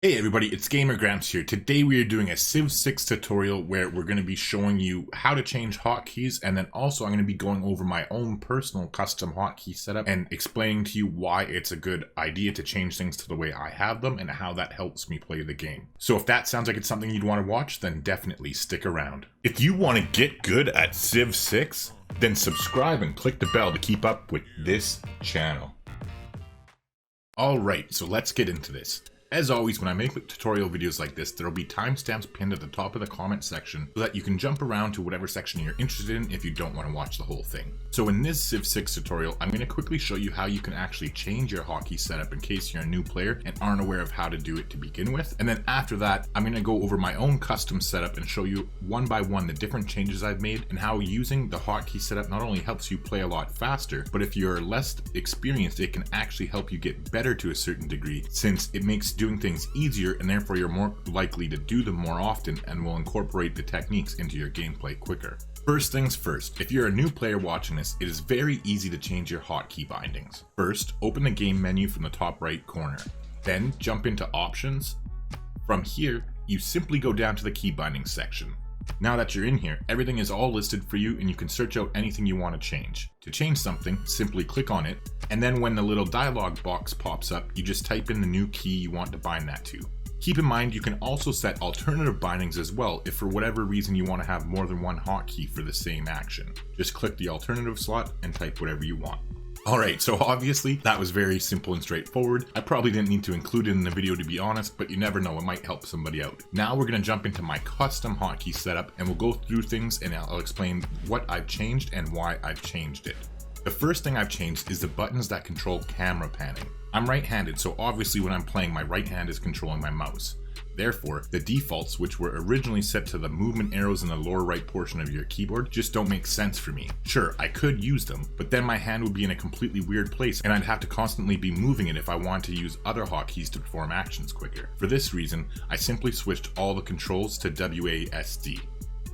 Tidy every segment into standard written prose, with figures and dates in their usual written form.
Hey everybody, it's Gamer Gramps here. Today we are doing a Civ 6 tutorial where we're going to be showing you how to change hotkeys, and then also I'm going to be going over my own personal custom hotkey setup and explaining to you why it's a good idea to change things to the way I have them and how that helps me play the game. So if that sounds like it's something you'd want to watch, then definitely stick around. If you want to get good at Civ 6, then subscribe and click the bell to keep up with this channel. Alright, so let's get into this. As always, when I make tutorial videos like this, there will be timestamps pinned at the top of the comment section so that you can jump around to whatever section you're interested in if you don't want to watch the whole thing. So in this Civ 6 tutorial, I'm going to quickly show you how you can actually change your hotkey setup in case you're a new player and aren't aware of how to do it to begin with. And then after that, I'm going to go over my own custom setup and show you one by one the different changes I've made and how using the hotkey setup not only helps you play a lot faster, but if you're less experienced, it can actually help you get better to a certain degree, since it makes doing things easier and therefore you're more likely to do them more often and will incorporate the techniques into your gameplay quicker. First things first, if you're a new player watching this, it is very easy to change your hotkey bindings. First, open the game menu from the top right corner. Then jump into options. From here, you simply go down to the key bindings section. Now that you're in here, everything is all listed for you and you can search out anything you want to change. To change something, simply click on it, and then when the little dialog box pops up, you just type in the new key you want to bind that to. Keep in mind you can also set alternative bindings as well if for whatever reason you want to have more than one hotkey for the same action. Just click the alternative slot and type whatever you want. Alright, so obviously that was very simple and straightforward. I probably didn't need to include it in the video to be honest, but you never know, it might help somebody out. Now we're going to jump into my custom hotkey setup and we'll go through things and I'll explain what I've changed and why I've changed it. The first thing I've changed is the buttons that control camera panning. I'm right-handed, so obviously when I'm playing my right hand is controlling my mouse. Therefore, the defaults, which were originally set to the movement arrows in the lower right portion of your keyboard, just don't make sense for me. Sure, I could use them, but then my hand would be in a completely weird place and I'd have to constantly be moving it if I want to use other hotkeys to perform actions quicker. For this reason, I simply switched all the controls to WASD.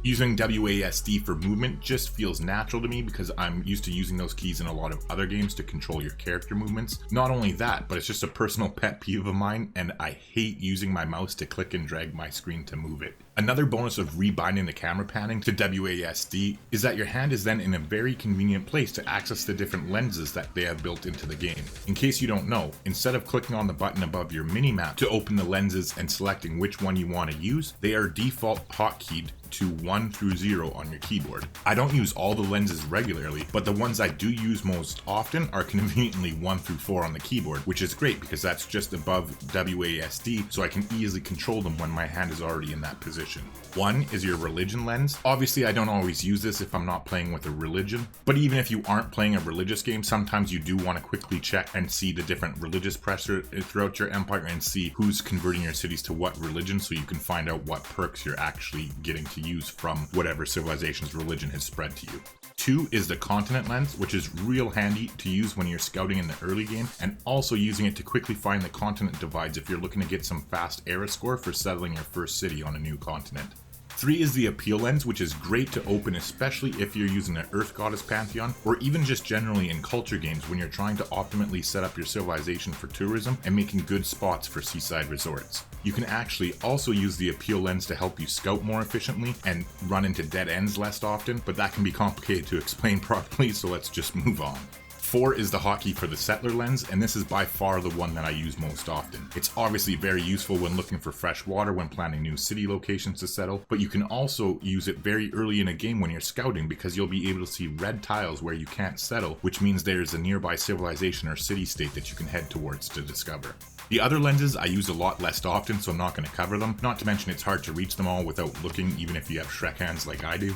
Using WASD for movement just feels natural to me because I'm used to using those keys in a lot of other games to control your character movements. Not only that, but it's just a personal pet peeve of mine and I hate using my mouse to click and drag my screen to move it. Another bonus of rebinding the camera panning to WASD is that your hand is then in a very convenient place to access the different lenses that they have built into the game. In case you don't know, instead of clicking on the button above your minimap to open the lenses and selecting which one you want to use, they are default hotkeyed to 1 through 0 on your keyboard. I don't use all the lenses regularly, but the ones I do use most often are conveniently 1 through 4 on the keyboard, which is great because that's just above WASD, so I can easily control them when my hand is already in that position. One is your religion lens. Obviously I don't always use this if I'm not playing with a religion, but even if you aren't playing a religious game, sometimes you do want to quickly check and see the different religious pressure throughout your empire and see who's converting your cities to what religion so you can find out what perks you're actually getting to use from whatever civilization's religion has spread to you. 2 is the continent lens, which is real handy to use when you're scouting in the early game, and also using it to quickly find the continent divides if you're looking to get some fast era score for settling your first city on a new continent. 3 is the appeal lens, which is great to open especially if you're using an Earth Goddess Pantheon, or even just generally in culture games when you're trying to optimally set up your civilization for tourism and making good spots for seaside resorts. You can actually also use the appeal lens to help you scout more efficiently and run into dead ends less often, but that can be complicated to explain properly, so let's just move on. 4 is the hotkey for the settler lens, and this is by far the one that I use most often. It's obviously very useful when looking for fresh water when planning new city locations to settle, but you can also use it very early in a game when you're scouting because you'll be able to see red tiles where you can't settle, which means there's a nearby civilization or city-state that you can head towards to discover. The other lenses I use a lot less often, so I'm not going to cover them, not to mention it's hard to reach them all without looking even if you have Shrek hands like I do.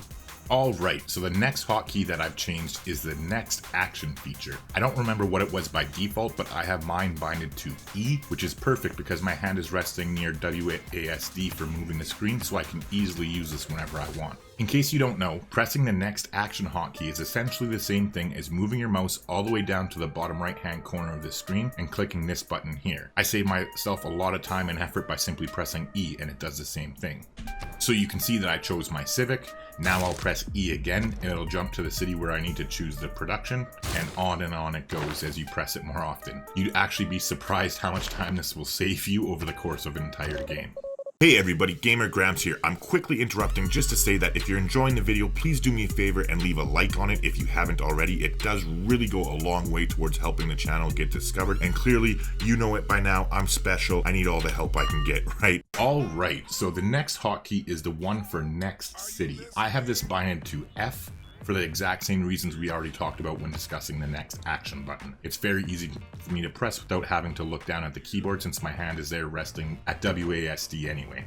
Alright, so the next hotkey that I've changed is the next action feature. I don't remember what it was by default, but I have mine binded to E, which is perfect because my hand is resting near WASD for moving the screen, so I can easily use this whenever I want. In case you don't know, pressing the next action hotkey is essentially the same thing as moving your mouse all the way down to the bottom right hand corner of the screen and clicking this button here. I save myself a lot of time and effort by simply pressing E and it does the same thing. So you can see that I chose my Civic. Now I'll press E again and it'll jump to the city where I need to choose the production, and on it goes as you press it more often. You'd actually be surprised how much time this will save you over the course of an entire game. Hey everybody, Gamer Gramps here. I'm quickly interrupting just to say that if you're enjoying the video, please do me a favor and leave a like on it if you haven't already. It does really go a long way towards helping the channel get discovered, and clearly, you know it by now, I'm special. I need all the help I can get, right? Alright, so the next hotkey is the one for next city. I have this binded to F, for the exact same reasons we already talked about when discussing the next action button. It's very easy for me to press without having to look down at the keyboard since my hand is there resting at WASD anyway.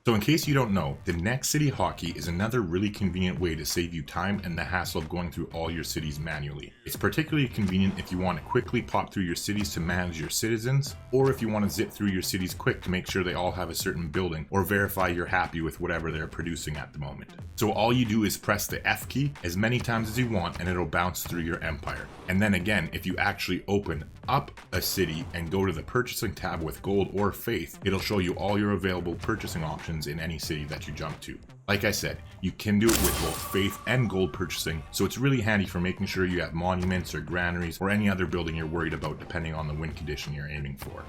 So in case you don't know, the next city hotkey is another really convenient way to save you time and the hassle of going through all your cities manually. It's particularly convenient if you want to quickly pop through your cities to manage your citizens, or if you want to zip through your cities quick to make sure they all have a certain building, or verify you're happy with whatever they're producing at the moment. So all you do is press the F key as many times as you want and it'll bounce through your empire. And then again, if you actually open up a city and go to the purchasing tab with gold or faith, it'll show you all your available purchasing options in any city that you jump to. Like I said, you can do it with both faith and gold purchasing, so it's really handy for making sure you have monuments or granaries or any other building you're worried about depending on the win condition you're aiming for.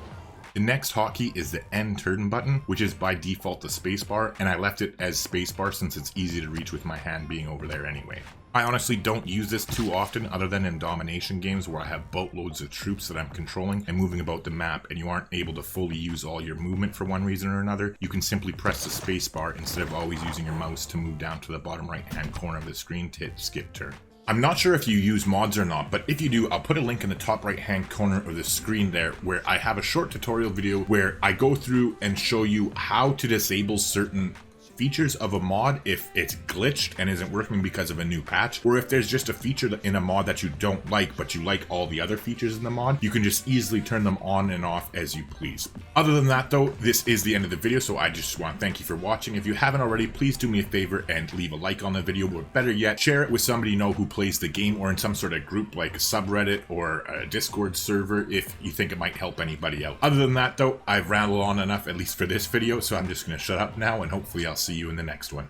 The next hotkey is the End turn button, which is by default the spacebar, and I left it as spacebar since it's easy to reach with my hand being over there anyway. I honestly don't use this too often other than in domination games where I have boatloads of troops that I'm controlling and moving about the map and you aren't able to fully use all your movement for one reason or another. You can simply press the spacebar instead of always using your mouse to move down to the bottom right hand corner of the screen to hit skip turn. I'm not sure if you use mods or not, but if you do, I'll put a link in the top right hand corner of the screen there where I have a short tutorial video where I go through and show you how to disable certain features of a mod if it's glitched and isn't working because of a new patch, or if there's just a feature in a mod that you don't like but you like all the other features in the mod, you can just easily turn them on and off as you please. Other than that though, this is the end of the video, so I just want to thank you for watching. If you haven't already, please do me a favor and leave a like on the video, or better yet, share it with somebody you know who plays the game or in some sort of group like a subreddit or a Discord server if you think it might help anybody out. Other than that though, I've rambled on enough at least for this video, so I'm just going to shut up now and hopefully I'll see you in the next one.